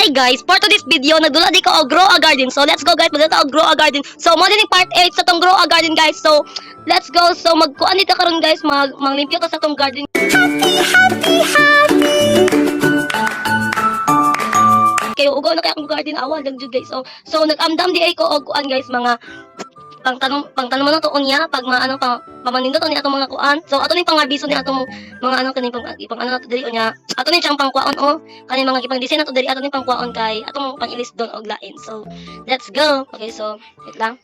Hi guys, for today's video, nagdula di ko og grow a garden. So let's go guys, magdala og grow a garden. So mo din part 8 sa tong grow a garden guys. So let's go. So magkuan dito karon guys, manglimpyo ta sa tong garden. Kayo ugaw na kay akong garden awa dag jud guys. So nag-amdam di ay ko og kuan guys, mga pangtanom na to unya pag maano pamanindot ni atong mga kuan. So ato ni pangarbiso ni atong mga ano kani pang ano nato diri unya. Ato ni siyang pangkuan kani mga gipang design nato diri ato ni pangkuan kay atong pangilis don og lain. So let's go. Okay, so wait lang.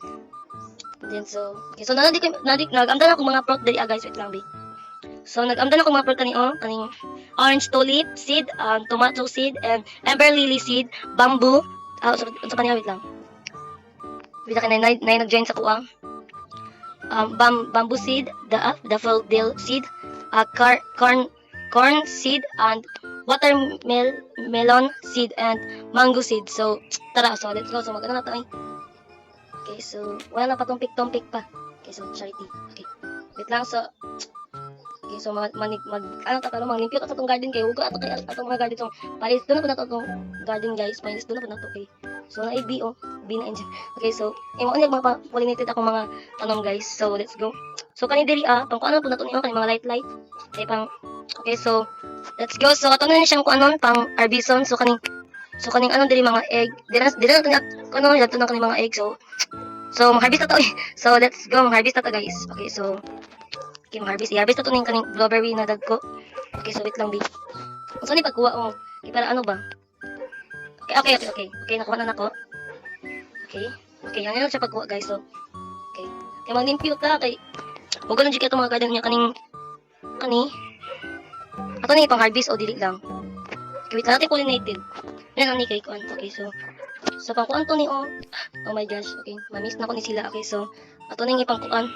Then so okay, so nag-amdan ako mga fruit diri guys, wait lang bi. So nag-amdan ako mga fruit kaning orange tulip seed, tomato seed and ember lily seed, bamboo. Sa kanya wait lang. Bisa ka na nag-join sa kuwang. Bamboo seed, daffodil seed, corn seed, and watermelon seed, and mango seed. So, tara, so let's go. So, mag-ano na to eh. Okay, so, wala na pa tumpik pa. Okay, so, charity. Okay, wait lang, so, okay, so, maglimpyo ka sa itong garden kayo. Huwag ko atong mga garden. So, palis doon na po na itong garden guys. Palis doon na po na ito, okay. So, na B na engine. Okay, so, imo unyag mga pollinated akong mga tanom guys. So, let's go. So, kani diri pang kuanon po nato niyo kani mga light. Okay, okay, so, let's go. So, ato na ni siyang kuanon pang arbison. So, kaning ano diri mga egg. Dira nato niya kuno nato na kani mga egg. So, mag-harvest na to eh. So, let's go. Mag-harvest na to guys. Okay, so, okay, mag-harvest. I-harvest na to ning kaning blueberry na dagko. Okay, so, wait lang bi. So, ni pagkuha okay, para ano ba? Okay, nakuha na nako. Okay, yan lang siya pagkuha guys. So, okay. Kaya mag-limpyo ta kay huwag lang dyan mga garden niya kani ato na pang harvest o dili lang. Okay, wait natin pollinated. Yan ang kay kuan. Okay, so pang kuan to ni oh my gosh. Okay, mamiss na ko ni sila. Okay, so ato na ipang kuan.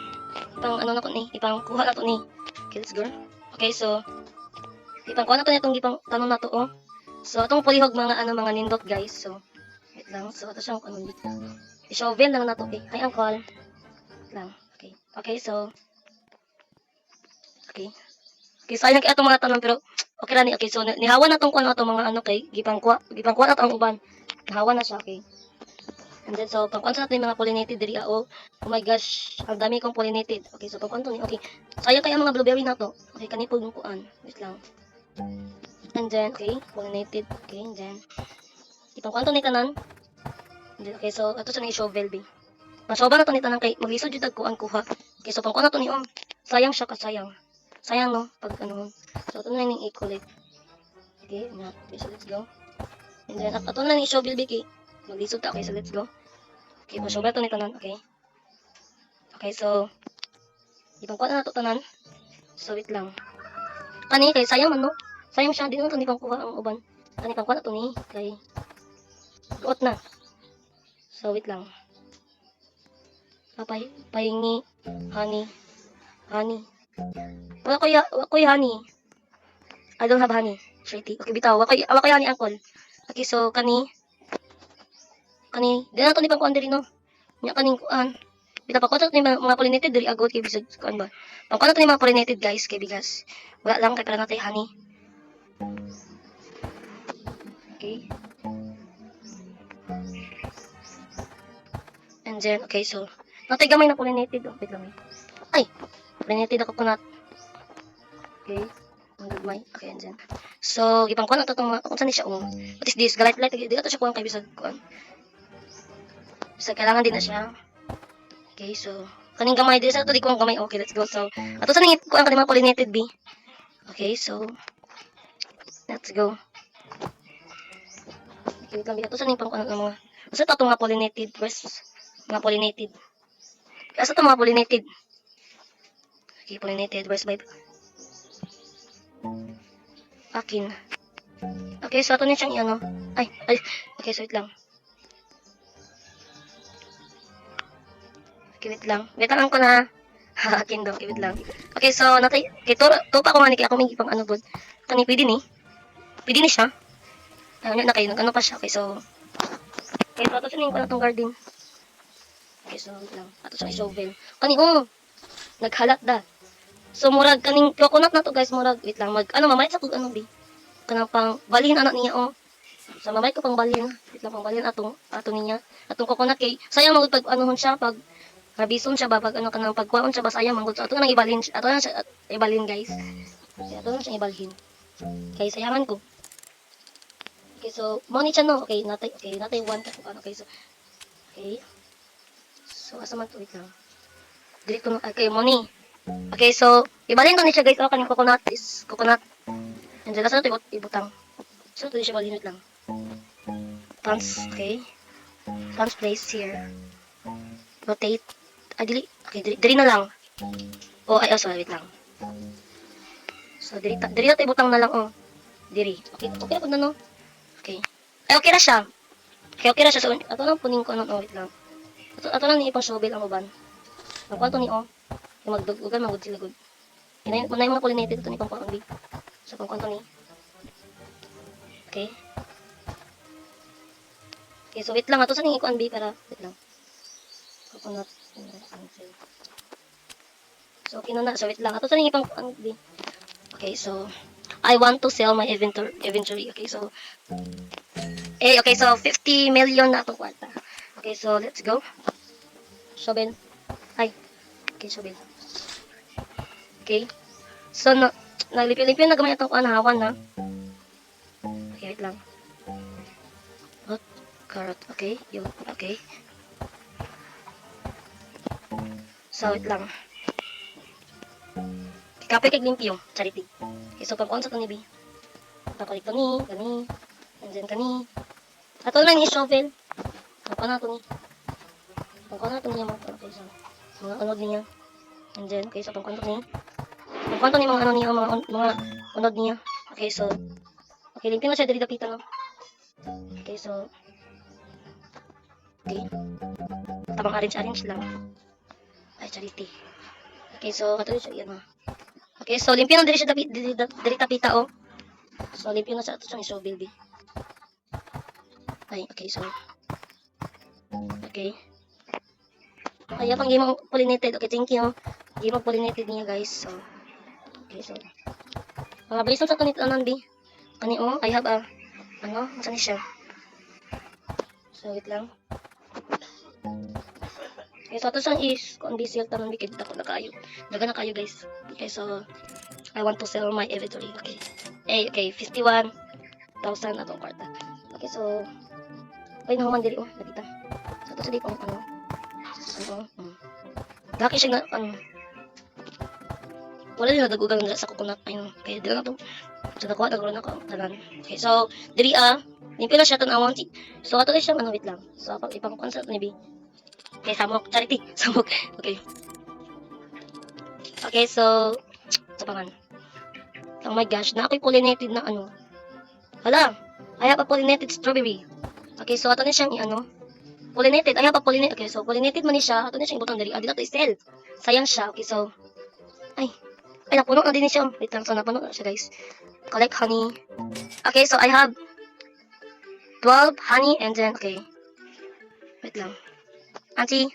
Ipang ano na ko ni, ipang kuha na to ni. Okay, let's go. Okay, so ipang kuha na to nitong ipang tanong na to So atong pulihog mga mga nindot guys. So wait lang. So ato siyang ano dito. I-shovel lang na to eh. Hi uncle. Lang. Okay. Okay, so okay, sayang kay atong mga tanom pero okay ra ni. Okay, so nihawan na tong kuan atong mga kay gipang kuha na to ang uban. Nihawan na siya, okay. And then so pang kuan sa natin mga pollinated diri oh my gosh, ang dami kong pollinated. Okay, so pang kuan to ni. Okay. Sayang kay ang mga blueberry na to. Okay, kani pud kuan. Wait lang. And then okay, pollinated. Okay, and then ipang kuan to ni tanan. And then, okay, so ato sa ni shovel bi. Masoba na to ni tanan kay maglisod jud ko ang kuha. Okay, so pang kuan na to ni sayang siya kasayang. Sayang no pag ano. So ato na ning i-collect. Okay, na. Okay, so let's go. And then ato na ning shovel bi kay maglisod ta. Okay, so let's go. Okay, masoba to ni tanan, okay. Okay, so ipang kuan na to tanan. So wait lang. Kani kay sayang man no. Sayang siya, di na ito ni pangkuha ang uban. Kani pangkuha na ito ni, kay luot na. So, wait lang. Pahingi, honey. Wala ko'y honey. I don't have honey. Shitty. Okay, bitaw. Wala ko'y honey, uncle. Okay, so, di na ito ni pangkuhan diri, no? Nya kaning kuhan. Bitaw, pangkuha ito ni mga pollinated diri, agot, kay bisag, kuhan ba? Pangkuha ito ni mga pollinated, guys, kay bigas. Wala lang, kay para natin honey. Okay. And then, okay, so, natay gamay na pollinated. Wait lang. Ay! Pollinated ako kunat. Okay. Ang gagmay. Okay, and then. So, ipang kuhan ito itong kung saan siya what is this? Galit. Di na ito siya kuhan kay bisag kuhan. Bisag kailangan din na siya. Okay, so, kaning gamay. Di sa ito di kuhan gamay. Okay, let's go. So, ato saan yung kuhan kaning mga pollinated, B? Okay, so, let's go. Okay, wait lang. Ito saan yung pangkuhan ng mga asa ito mga pollinated. Mga pollinated. Asa ito mga pollinated. Okay, pollinated. Where's my akin. Okay, so ito na siyang Ay. Okay, so wait lang. Okay, wait lang. Wait lang ko na. Akin daw. Okay, wait lang. Okay, so natay. Okay, tupa ko nga ni kaya ako may ipang bod. Kani, pwede ni. Pwede ni siya. Ayun na kayo. Nag-ano pa siya. Okay, so okay, so ito siya na yung itong garden. Okay, so wait lang. Ito siya i-shovel. Kani, naghalat da. So murag kaning coconut na to guys, murag wait lang mamayat sa kung bi. Kanang pang balhin anak niya So mamay ko pang balhin, wait lang pang balhin atong niya. Atong coconut kay sayang magud pag anuhon siya pag harbison siya ba pag ano kanang pagkuhaon siya ba sayang magud. So ato nang ibalhin, ato na siya ibalhin guys. Okay, ato na siya ibalhin. Kay sayangan ko. Okay, so money siya no. Okay, natay one ka ano okay so. Okay. So asa man to wait lang. Dili ko okay, money. Okay, so ibalhin ko ni siya guys. Oh, kaning coconut is coconut. And then asa to ibutang. So to siya balhin lang. Pants, okay. Pants place here. Rotate. Ay, dili. Okay, dili na lang. Oh, ay, oh, sorry, wait lang. So, dili na tayo butang na lang, oh. Diri. Okay, okay na po na, no? Okay. Ay, okay na siya. Okay na siya. So, ato lang punin ko, no? Oh, wait lang. Ato lang ni ipang shovel ang uban. Ang kwanto ni, oh. Yung magdugugan, magud sila, good. Kunay yung mga pollinated ito ni pang kwanto ni. So, pang kwanto ni. Okay. Okay, so wait lang. Ato sa ning ikuan, B, para, wait lang. Coconut. So, okay na na. So, wait lang. Ato sa ning ipang kwan, B. Okay, so, I want to sell my inventory. Okay, so, okay, so 50 million na itong kwarta. Okay, so let's go. Shovel. Ay, okay, shovel. Okay. So, naglipyo-lipyo na gamay itong hawan na. Okay, wait lang. What? Carrot. Okay, yun. Okay. So, wait lang. Kapoy kay limpyo. Charity. Okay, so pag-on sa ito ni B. Pakulik ito ni, kani, and then kani. Ato na ni shovel. Ako na ito ni. Pagkuhan na ito niya mga okay, so, mga unod niya. And then, okay, so pagkuhan ito ni. Pagkuhan ito ni mga ano niya, mga unod niya. Okay, so, okay, limpyo na siya, dali dapita, no? Okay, so, okay. Tabang orange lang. Ay, charity. Okay, so, ito siya, yan, ha. Okay, so limpyo na diri siya diri tapita oh. So limpyo na sa ato siyang isobil bi. Ay, okay, so. Okay. Kaya pang gimong pollinated. Okay, thank you. Gimong pollinated niya, guys. So. Okay, so. Mga balisong sa tunit anan bi. Ani oh, I have a ano, saan siya? So wait lang. Okay, so ato siyang is kung busy tanan bi kay dako na kayo. Daga na kayo, guys. Okay, so I want to sell my inventory. Okay. Okay, 51,000 atong kwarta. Okay, so okay na human diri oh, dapita. So to sa di pang ano. Laki siya nga ano. Wala nila dagugan sa coconut ayun. Kaya dira na to. So nakuha na ko tanan. Okay, so diri limpyo na siya tanawon. So ato na siyang ano wait lang. So ipang concert ni B. Okay, samok charity. Samok. Okay. Okay, so tapangan. Oh my gosh, na ako'y pollinated na ano. Hala, I have a pollinated strawberry. Okay, so ato na siyang i-ano. Pollinated, I have a pollinated. Okay, so pollinated man ni siya. Ato na siyang ibutang dali. Adi na to i-sell. Sayang siya. Okay, so ay, napuno na din siya. Wait lang, so napuno na siya, guys. Collect honey. Okay, so I have 12 honey and then, okay. Wait lang. Auntie.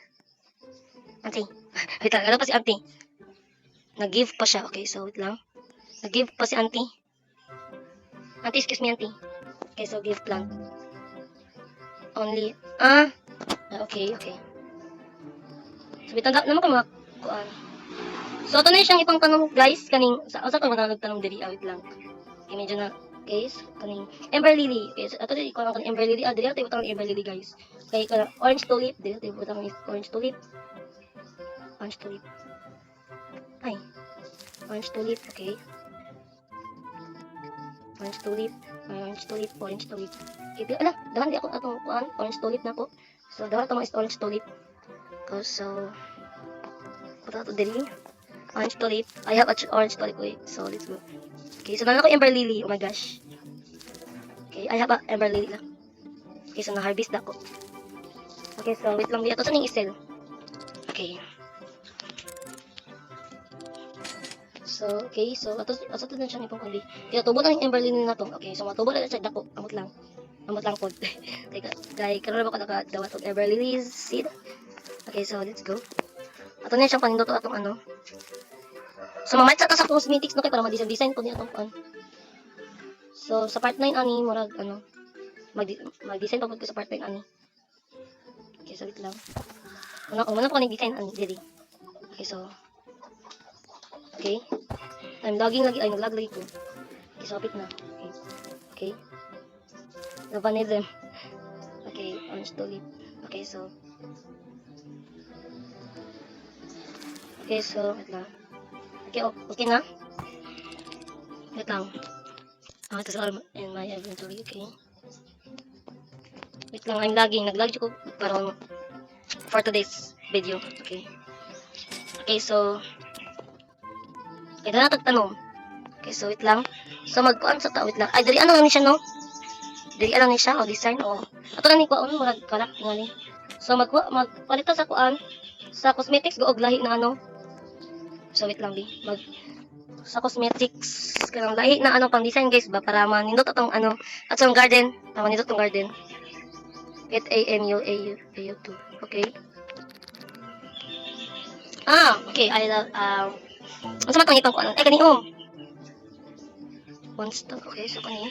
Wait lang, ano pa si auntie? Nag-give pa siya. Okay, so wait lang. Nag-give pa si auntie. Auntie, excuse me, auntie. Okay, so give plant. Only. Okay. So, bitanda naman ko mga kuan. So, ito na siyang ipang tanong, guys. Kaning, sa ko nagtanong diri. Wait lang. Okay, medyo na, guys. Kaning, Ember Lily. Okay, so, ito na ikaw lang kaning Ember Lily. Dili tayo butang Ember Lily, guys. Okay, orange tulip. Dili tayo butang orange tulip. Orange tulip. Ay. Orange tulip, okay. Orange tulip. Okay, ala, dahan di ako atong kuan, orange tulip na ko. So, dahan ito mga is orange tulip. So, puta ito dili. Orange tulip. I have a orange tulip. Wait, so let's go. Okay, so nalang ko Ember Lily. Oh my gosh. Okay, I have a Ember Lily lang. Okay, so na-harvest na ko. Okay, so wait lang. Ito sa ning isel. Okay. So, okay. So, ato na siya nipong kundi. Kaya tubo na yung Ember Lily na to. Okay, so matubo na siya dako. Amot lang pod. Kaya karon na ba ko nakadawat og Ember Lily seed. Okay, so let's go. Ato na siyang panindot atong ano. So, mamait sa cosmetics no kay para ma-design ko ni atong kuan. So, sa part 9 ani murag ano. mag-design pa po ko sa part-time ani. Okay, so wait lang. Una ko nag-design ani diri. Okay, so okay. I'm logging lagi, ay nag-log lagi ko. Okay, so wait na. Okay. Okay. Galvanism. Okay, orange tulip. Okay, so wait lang. Okay, okay na. Wait lang. Ito sa in my inventory, okay. Wait lang, I'm lagging. Nag-lag ko para for today's video. Okay. Okay, so okay, na tagtanong. Okay, so wait lang. So magkuan sa wait lang. Ay, dali ano ni siya no? Dali ano ni siya o design o. Ato na ni kuan murag kalak ngali. So magpalita sa kuan sa cosmetics goog lahi na ano. So wait lang bi. Sa cosmetics kanang lahi na ano pang design guys ba para manindot atong ano at sa garden, manindot tong garden. Get AMU 2. Okay. Okay. I unsa man tong ipang kuan? Kani one stock. Okay, so kani.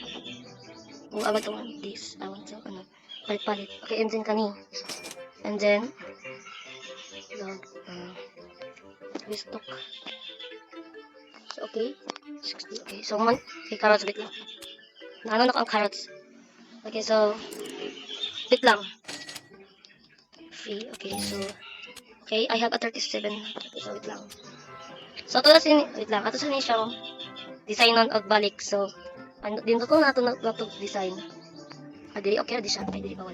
I want to this. I want to palit. Okay, and then kani. And then restock. So, okay. 60. Okay, so okay, carrots bit lang. Ano na ang carrots? Okay, so bit lang. Free. Okay, so okay, I have a 37. Okay, so wait lang. So ito na wait lang. Ato sa ni siya design on og balik. So ano din to na to design. Dili okay di siya. Ay dili bawal.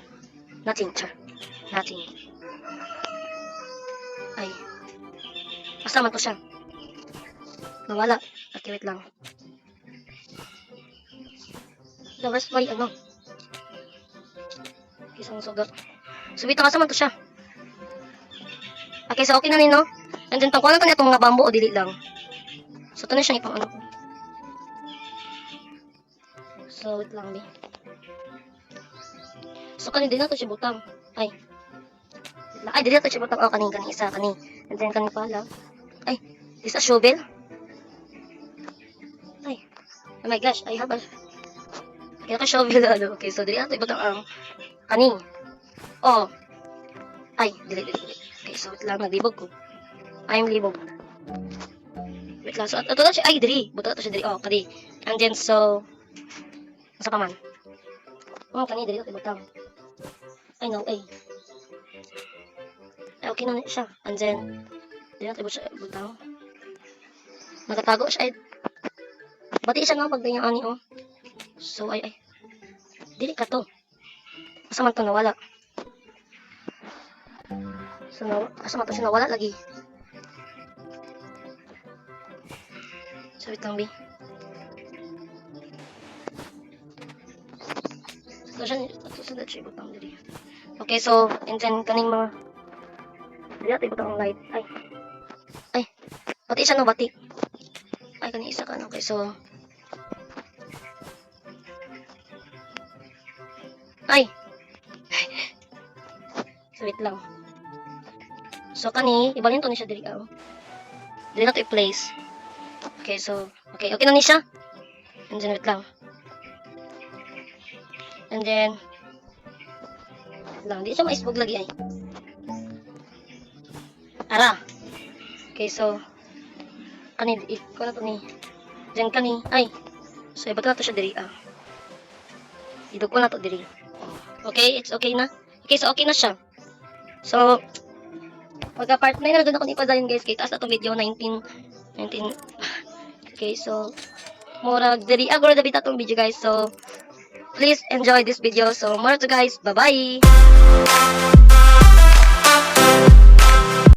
Nothing, char. Nothing. Ay. Asa man to siya? Nawala. Okay, wait lang. Lovers by ano? Isang sugat. So, wait, asa man to siya? Okay, so okay na nino. And then, pangkuha na to niya itong mga bamboo o dili lang. So, ito na siya ipang ano. So, wait lang, di. So, kanin din na to siya butang. Ay, dili na to siya butang. Oh, kanin isa, kanin. And then, kanin pala. Ay, this a shovel. Ay, oh my gosh, I have a kaya ka shovel ano. Okay, so dili ato ibutang ang kaning. Oh. Ay, dili. Okay, so wait lang naglibog ko. I'm libog. Wait lang, so ato na siya. Ay, dili. Buto ato siya dili. Oh, kadi. And then so asa pa man? Oh, kani dili ato ibutang. Ay, no, ay. Ay, okay na siya. And then dili ato ibutang. Nagatago siya. Ay, bati siya nga pag ganyan ani oh. So ay dili ka to. Asa man to nawala. So asa man to siya nawala lagi. So wait lang bi. So siya siya butang diri. Okay, so and then kaning mga dili ato butang light. Ay. Bati siya no bati. Ay kani isa ka no. Okay, so ay. So wait lang. So kani ibalhin to ni siya diri oh. Dili na to i-place. Okay, so okay na ni siya. And then wait lang. And then lang di siya maisbog lagi ay. Ara. Okay, so kani ko na to ni. Then kani ay. So ibato na to siya diri ah. Idog ko na to diri. Okay, it's okay na. Okay, so okay na siya. So, pagka part 9 na doon ako ni Padayon guys. Kaya taas na itong video, 19. Okay, so, murag, diri agora dabit itong video guys. So, please enjoy this video. So, more to guys. Bye-bye!